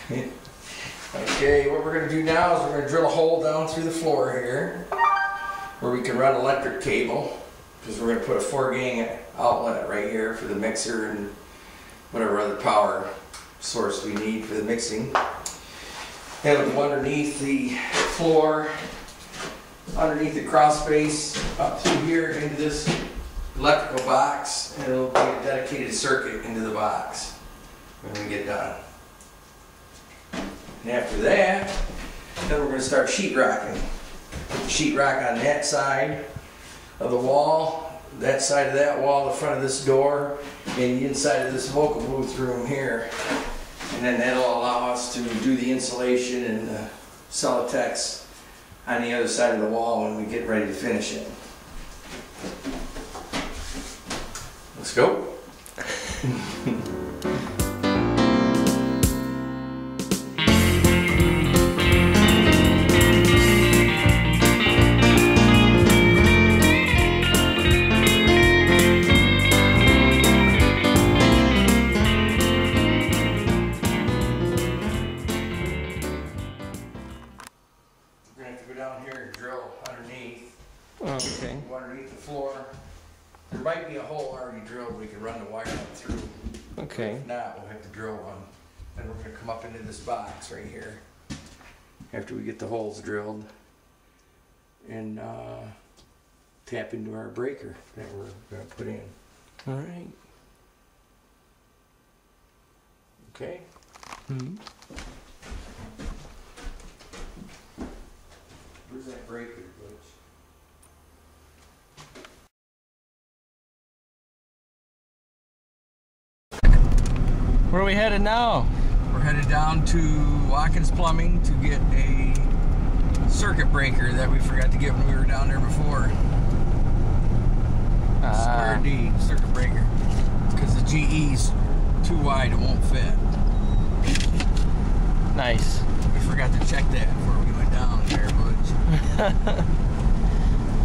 Okay, what we're going to do now is we're going to drill a hole down through the floor here where we can run electric cable, because we're going to put a 4-gang outlet right here for the mixer and whatever other power source we need for the mixing. It'll go underneath the floor, underneath the crawl space, up through here into this electrical box, and it'll be a dedicated circuit into the box when we get done. And after that, then we're going to start sheetrocking. Put the sheetrock on that side of the wall, that side of that wall, the front of this door, and the inside of this vocal booth room here. And then that'll allow us to do the insulation and the Celotex on the other side of the wall when we get ready to finish it. Let's go. Down here and drill underneath. Oh, okay. Underneath the floor. There might be a hole already drilled we can run the wire up through. Okay. If not, we'll have to drill one. Then we're going to come up into this box right here after we get the holes drilled and tap into our breaker that we're going to put in. All right. Okay. Mm-hmm. Where's that breaker, Butch? Where are we headed now? We're headed down to Watkins Plumbing to get a circuit breaker that we forgot to get when we were down there before. Square D circuit breaker. Because the GE's too wide, it won't fit. Nice. We forgot to check that before we went down there, Butch.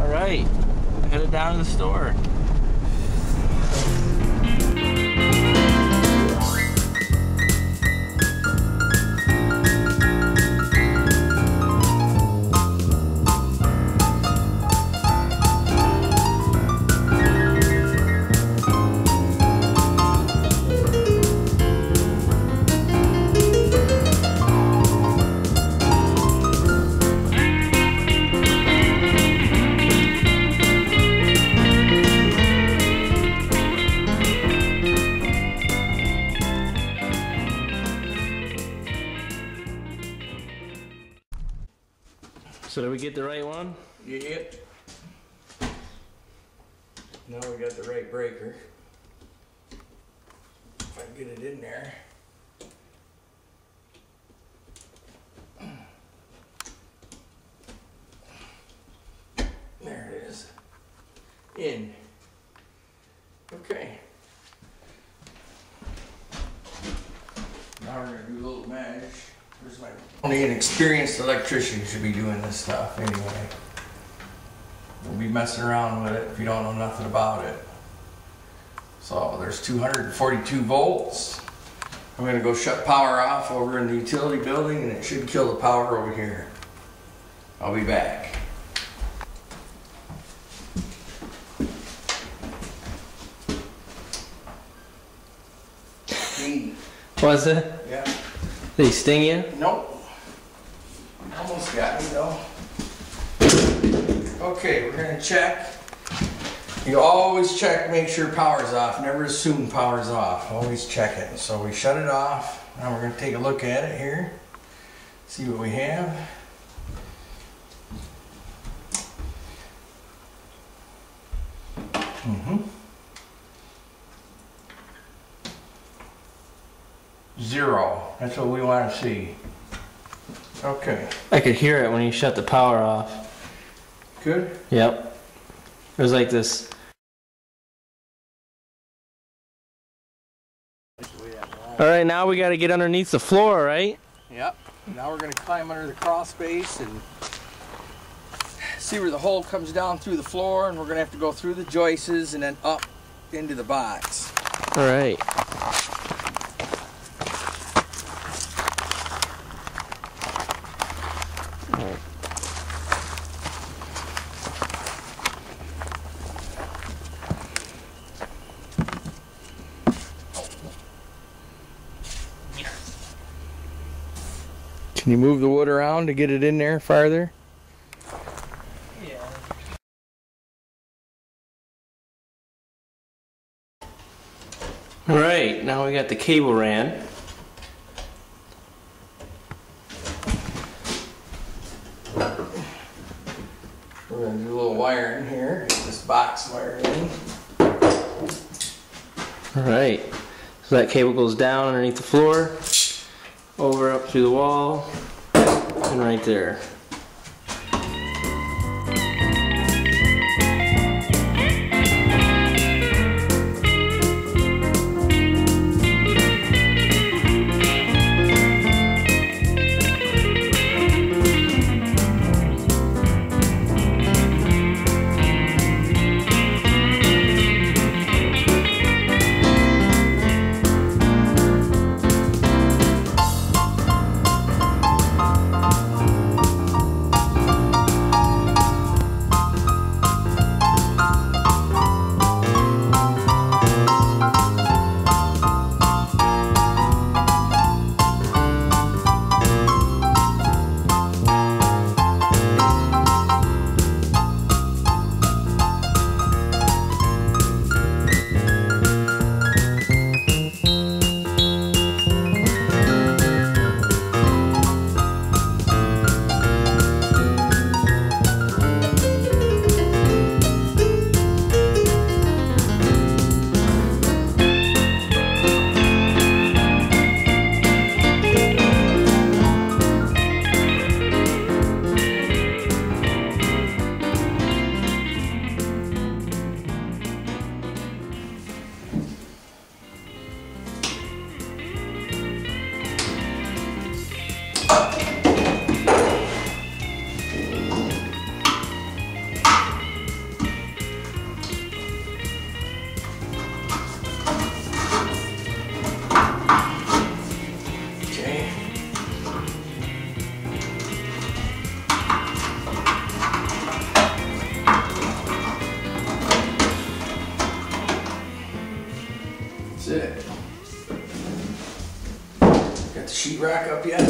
All right, headed down to the store. So did we get the right one? Yep. Now we got the right breaker. If I can get it in there. There it is. In. Okay. Now we're going to do a little mesh. Where's my... Only an experienced electrician should be doing this stuff anyway. We'll be messing around with it if you don't know nothing about it. So there's 242 volts. I'm going to go shut power off over in the utility building and it should kill the power over here. I'll be back. Was it? Yeah. Did he sting you? Nope. Almost got me though. Okay, we're gonna check. You always check, make sure power's off. Never assume power's off. Always check it. So we shut it off. Now we're gonna take a look at it here. See what we have. Zero. That's what we want to see. Okay. I could hear it when you shut the power off. Good? Yep. It was like this. All right, now we got to get underneath the floor, right? Yep. Now we're going to climb under the crawl space and see where the hole comes down through the floor, and we're going to have to go through the joists and then up into the box. All right. Can you move the wood around to get it in there farther? Yeah. Alright, now we got the cable ran. We're going to do a little wiring here. Get this box wired in. Alright, so that cable goes down underneath the floor, over up through the wall, and right there. That's it. Got the sheetrock up yet?